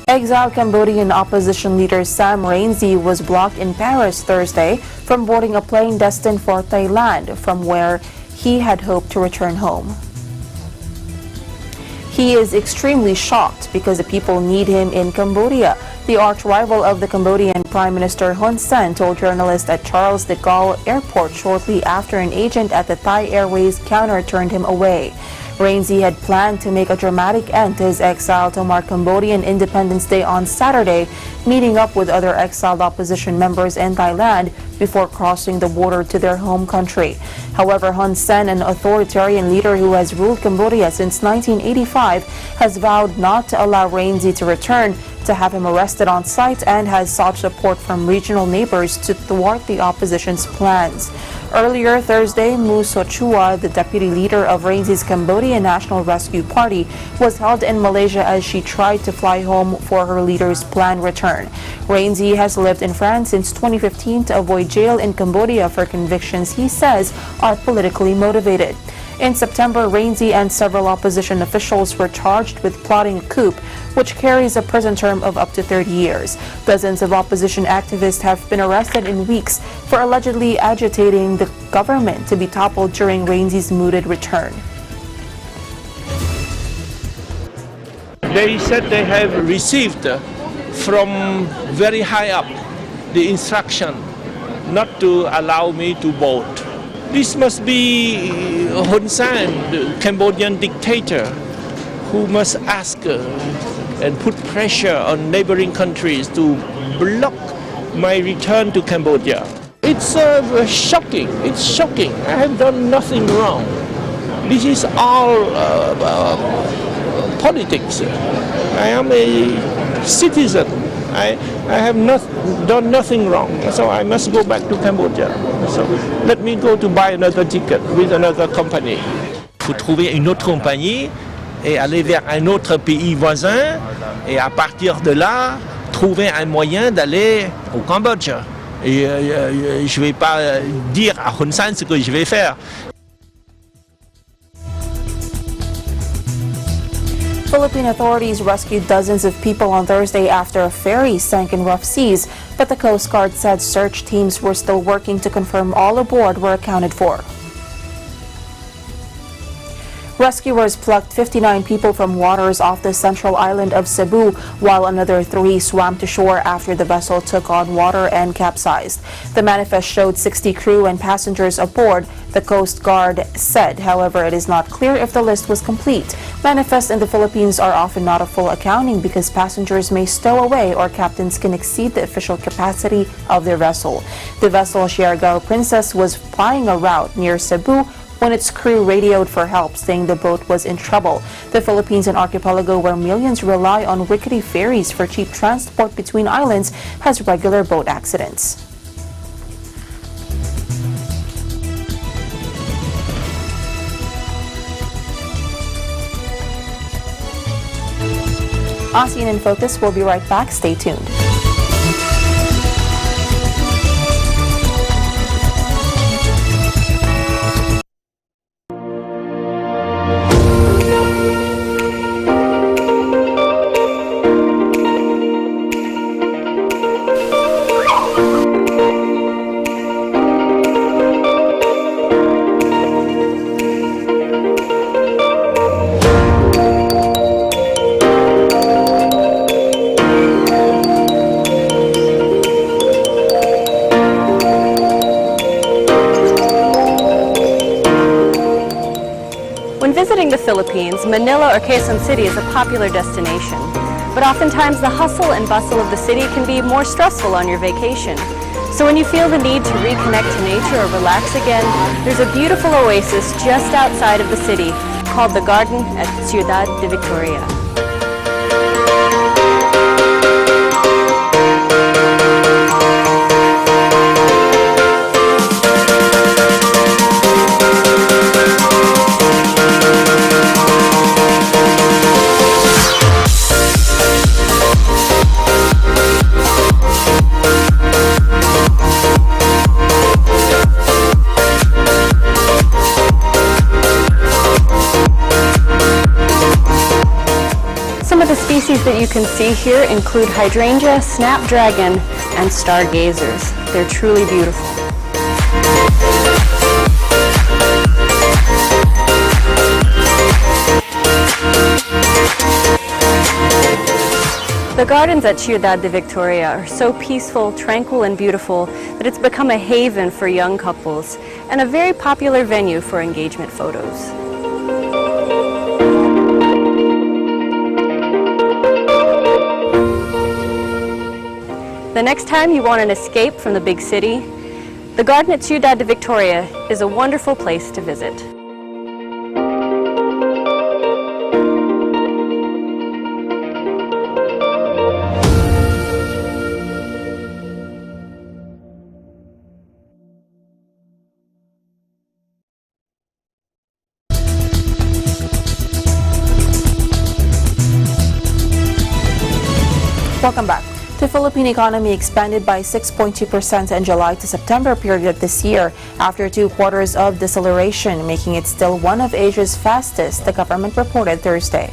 Exiled Cambodian opposition leader Sam Rainsy was blocked in Paris Thursday from boarding a plane destined for Thailand, from where he had hoped to return home. He is extremely shocked because the people need him in Cambodia. The arch-rival of the Cambodian Prime Minister Hun Sen told journalists at Charles de Gaulle Airport shortly after an agent at the Thai Airways counter turned him away. Rainsy had planned to make a dramatic end to his exile to mark Cambodian Independence Day on Saturday, meeting up with other exiled opposition members in Thailand before crossing the border to their home country. However, Hun Sen, an authoritarian leader who has ruled Cambodia since 1985, has vowed not to allow Rainsy to return, to have him arrested on site, and has sought support from regional neighbors to thwart the opposition's plans. Earlier Thursday, Mu Sochua, the deputy leader of Rainsy's Cambodian National Rescue Party, was held in Malaysia as she tried to fly home for her leader's planned return. Rainsy has lived in France since 2015 to avoid jail in Cambodia for convictions he says are politically motivated. In September, Rainsy and several opposition officials were charged with plotting a coup, which carries a prison term of up to 30 years. Dozens of opposition activists have been arrested in weeks for allegedly agitating the government to be toppled during Rainsy's mooted return. They said they have received from very high up the instruction not to allow me to vote. This must be Hun Sen, the Cambodian dictator, who must ask and put pressure on neighboring countries to block my return to Cambodia. It's shocking. It's shocking. I have done nothing wrong. This is all politics. I am a citizen. I have done nothing wrong, so I must go back to Cambodia. So let me go to buy another ticket with another company. Il faut trouver une autre compagnie et aller vers un autre pays voisin et à partir de là, trouver un moyen d'aller au Cambodge. Et je ne vais pas dire à Hun Sen ce que je vais faire. Philippine authorities rescued dozens of people on Thursday after a ferry sank in rough seas, but the Coast Guard said search teams were still working to confirm all aboard were accounted for. Rescuers plucked 59 people from waters off the central island of Cebu, while another 3 swam to shore after the vessel took on water and capsized. The manifest showed 60 crew and passengers aboard, the Coast Guard said. However, it is not clear if the list was complete. Manifests in the Philippines are often not a full accounting because passengers may stow away or captains can exceed the official capacity of their vessel. The vessel Siargao Princess was plying a route near Cebu when its crew radioed for help, saying the boat was in trouble. The Philippines, an archipelago where millions rely on rickety ferries for cheap transport between islands, has regular boat accidents. ASEAN in Focus will be right back. Stay tuned. Visiting the Philippines, Manila or Quezon City is a popular destination. But oftentimes the hustle and bustle of the city can be more stressful on your vacation. So when you feel the need to reconnect to nature or relax again, there's a beautiful oasis just outside of the city called the Garden at Ciudad de Victoria. of the species that you can see here include hydrangea, snapdragon, and stargazers. They're truly beautiful. The gardens at Ciudad de Victoria are so peaceful, tranquil, and beautiful that it's become a haven for young couples and a very popular venue for engagement photos. The next time you want an escape from the big city, the garden at Ciudad de Victoria is a wonderful place to visit. Welcome back. The Philippine economy expanded by 6.2% in July to September period this year after 2 quarters of deceleration, making it still one of Asia's fastest, the government reported Thursday.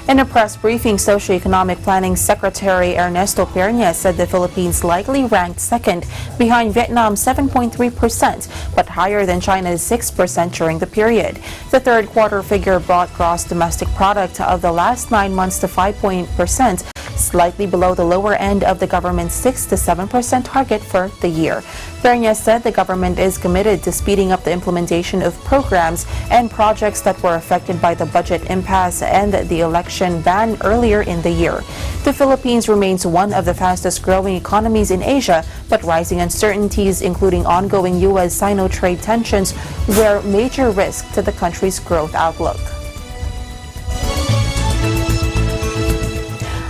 In a press briefing, Socioeconomic Planning Secretary Ernesto Pernia said the Philippines likely ranked second behind Vietnam's 7.3%, but higher than China's 6% during the period. The third quarter figure brought gross domestic product of the last 9 months to 5%, slightly below the lower end of the government's 6 to 7% target for the year. Pernia said the government is committed to speeding up the implementation of programs and projects that were affected by the budget impasse and the election ban earlier in the year. The Philippines remains one of the fastest growing economies in Asia, but rising uncertainties, including ongoing U.S.-Sino trade tensions, were major risk to the country's growth outlook.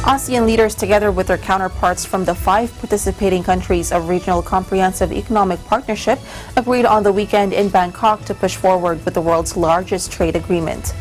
ASEAN leaders, together with their counterparts from the 5 participating countries of Regional Comprehensive Economic Partnership, agreed on the weekend in Bangkok to push forward with the world's largest trade agreement.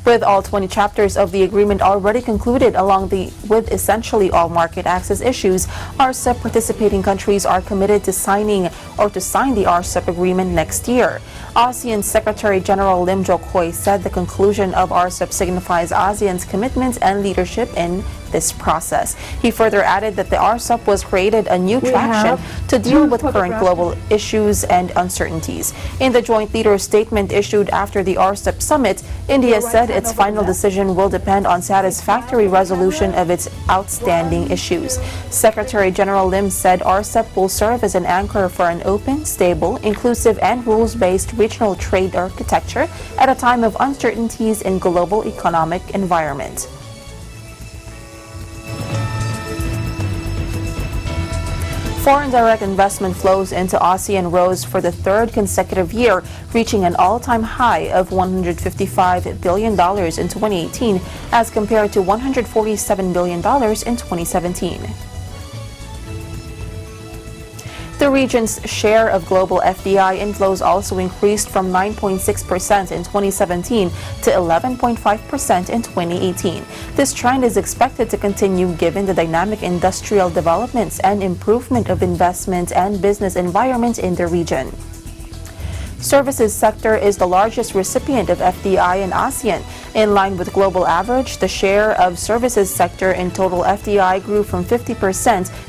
With all 20 chapters of the agreement already concluded with essentially all market access issues, RCEP participating countries are committed to sign the RCEP agreement next year. ASEAN Secretary General Lim Jokoy said the conclusion of RCEP signifies ASEAN's commitment and leadership in this process. He further added that the RCEP was created a new traction to deal with current global issues and uncertainties. In the joint leaders' statement issued after the RCEP summit, India said its final decision will depend on satisfactory resolution of its outstanding issues. Secretary General Lim said RCEP will serve as an anchor for an open, stable, inclusive, and rules-based regional trade architecture at a time of uncertainties in global economic environment. Foreign direct investment flows into ASEAN rose for the third consecutive year, reaching an all-time high of $155 billion in 2018 as compared to $147 billion in 2017. The region's share of global FDI inflows also increased from 9.6% in 2017 to 11.5% in 2018. This trend is expected to continue given the dynamic industrial developments and improvement of investment and business environment in the region. Services sector is the largest recipient of FDI in ASEAN. In line with global average, the share of services sector in total FDI grew from 50%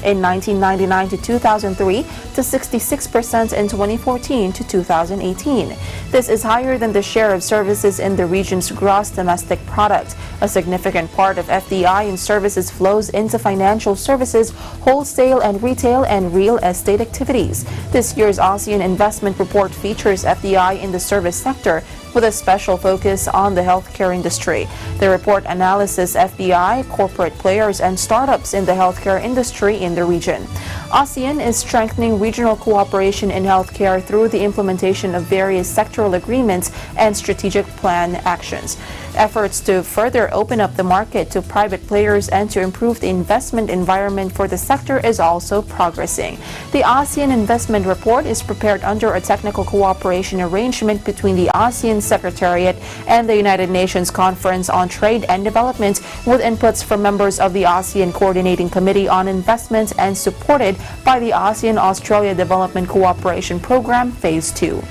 in 1999 to 2003 to 66% in 2014 to 2018. This is higher than the share of services in the region's gross domestic product. A significant part of FDI in services flows into financial services, wholesale and retail, and real estate activities. This year's ASEAN Investment Report features FDI in the service sector, with a special focus on the healthcare industry. The report analyzes FDI, corporate players, and startups in the healthcare industry in the region. ASEAN is strengthening regional cooperation in healthcare through the implementation of various sectoral agreements and strategic plan actions. Efforts to further open up the market to private players and to improve the investment environment for the sector is also progressing. The ASEAN Investment Report is prepared under a technical cooperation arrangement between the ASEAN Secretariat and the United Nations Conference on Trade and Development, with inputs from members of the ASEAN Coordinating Committee on Investment and supported by the ASEAN-Australia Development Cooperation Program Phase 2.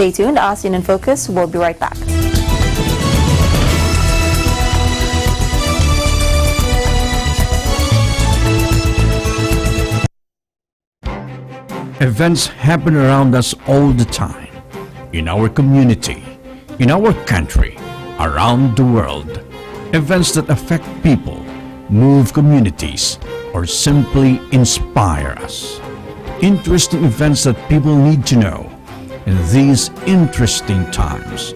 Stay tuned. ASEAN in Focus. We'll be right back. Events happen around us all the time, in our community, in our country, around the world. Events that affect people, move communities, or simply inspire us. Interesting events that people need to know. In these interesting times,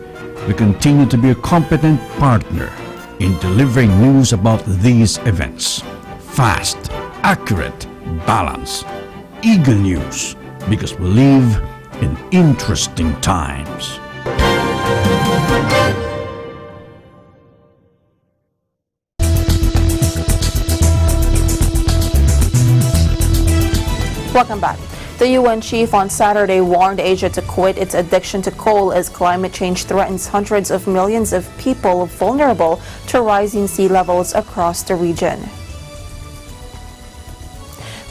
we continue to be a competent partner in delivering news about these events. Fast, accurate, balanced, eagle news, because we live in interesting times. Welcome back. The UN chief on Saturday warned Asia to quit its addiction to coal as climate change threatens hundreds of millions of people vulnerable to rising sea levels across the region.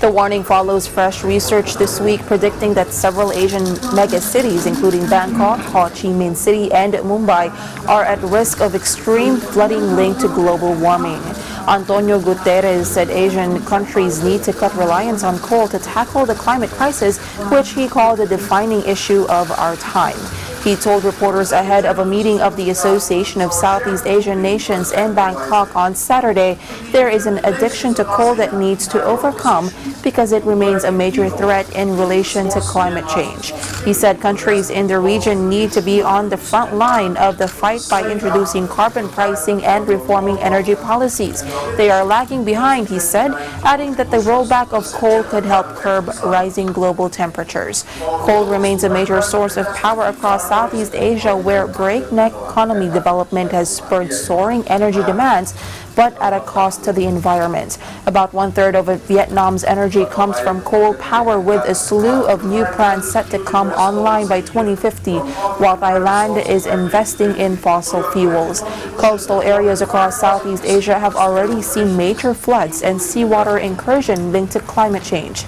The warning follows fresh research this week predicting that several Asian megacities, including Bangkok, Ho Chi Minh City, and Mumbai, are at risk of extreme flooding linked to global warming. Antonio Guterres said Asian countries need to cut reliance on coal to tackle the climate crisis, which he called a defining issue of our time. He told reporters ahead of a meeting of the Association of Southeast Asian Nations in Bangkok on Saturday, there is an addiction to coal that needs to overcome because it remains a major threat in relation to climate change. He said countries in the region need to be on the front line of the fight by introducing carbon pricing and reforming energy policies. They are lagging behind, he said, adding that the rollback of coal could help curb rising global temperatures. Coal remains a major source of power across Southeast Asia, where breakneck economy development has spurred soaring energy demands, but at a cost to the environment. About one-third of Vietnam's energy comes from coal power, with a slew of new plants set to come online by 2050, while Thailand is investing in fossil fuels. Coastal areas across Southeast Asia have already seen major floods and seawater incursion linked to climate change.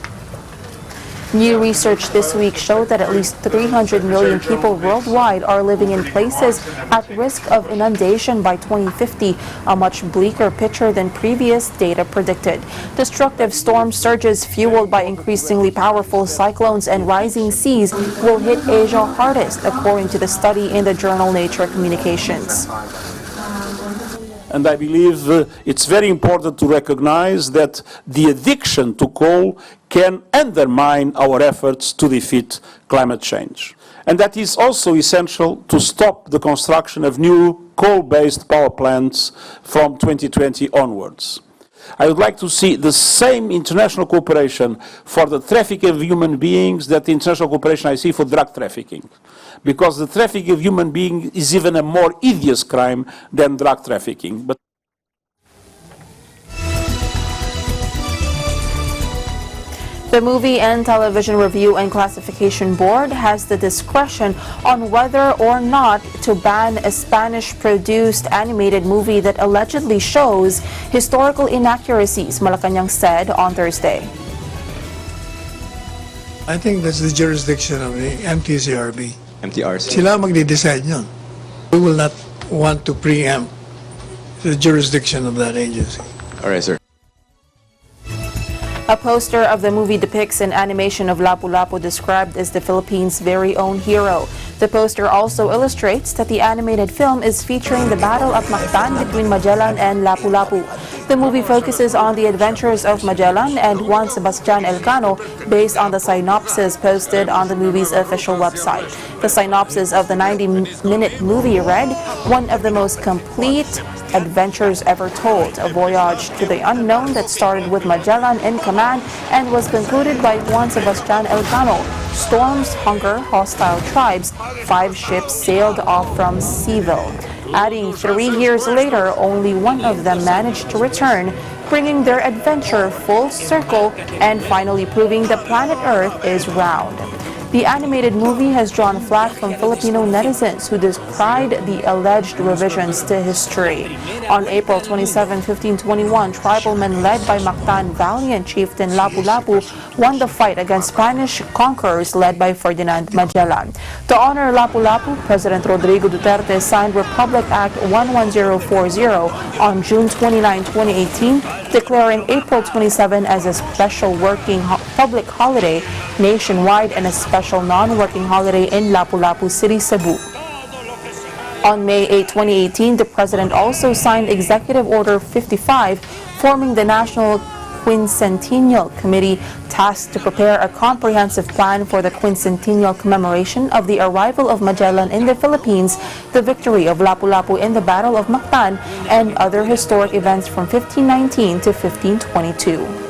New research this week showed that at least 300 million people worldwide are living in places at risk of inundation by 2050, a much bleaker picture than previous data predicted. Destructive storm surges fueled by increasingly powerful cyclones and rising seas will hit Asia hardest, according to the study in the journal Nature Communications. And I believe it's very important to recognize that the addiction to coal can undermine our efforts to defeat climate change. And that is also essential to stop the construction of new coal-based power plants from 2020 onwards. I would like to see the same international cooperation for the trafficking of human beings that the international cooperation I see for drug trafficking. Because the trafficking of human beings is even a more hideous crime than drug trafficking. But the Movie and Television Review and Classification Board has the discretion on whether or not to ban a Spanish-produced animated movie that allegedly shows historical inaccuracies, Malacanang said on Thursday. I think that's the jurisdiction of the MTCRB. MTRC. Sila magde-decide yun. We will not want to preempt the jurisdiction of that agency. All right, sir. A poster of the movie depicts an animation of Lapu-Lapu described as the Philippines' very own hero. The poster also illustrates that the animated film is featuring the Battle of Mactan between Magellan and Lapu-Lapu. The movie focuses on the adventures of Magellan and Juan Sebastian Elcano based on the synopsis posted on the movie's official website. The synopsis of the 90-minute movie read, "One of the most complete adventures ever told, a voyage to the unknown that started with Magellan in command and was concluded by Juan Sebastian Elcano. Storms, hunger, hostile tribes, 5 ships sailed off from Seville." Adding 3 years later, only one of them managed to return, bringing their adventure full circle and finally proving the planet Earth is round. The animated movie has drawn flack from Filipino netizens who decried the alleged revisions to history. On April 27, 1521, tribal men led by Mactan valiant chieftain Lapu-Lapu won the fight against Spanish conquerors led by Ferdinand Magellan. To honor Lapu-Lapu, President Rodrigo Duterte signed Republic Act 11040 on June 29, 2018, declaring April 27 as a special working public holiday nationwide and a special non-working holiday in Lapu-Lapu City, Cebu. On May 8, 2018, the President also signed Executive Order 55, forming the National Quincentennial Committee tasked to prepare a comprehensive plan for the quincentennial commemoration of the arrival of Magellan in the Philippines, the victory of Lapu-Lapu in the Battle of Mactan, and other historic events from 1519 to 1522.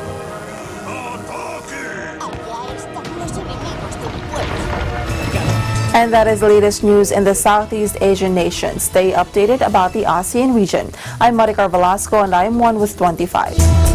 And that is the latest news in the Southeast Asian nations. Stay updated about the ASEAN region. I'm Maricar Velasco and I'm 1 with 25.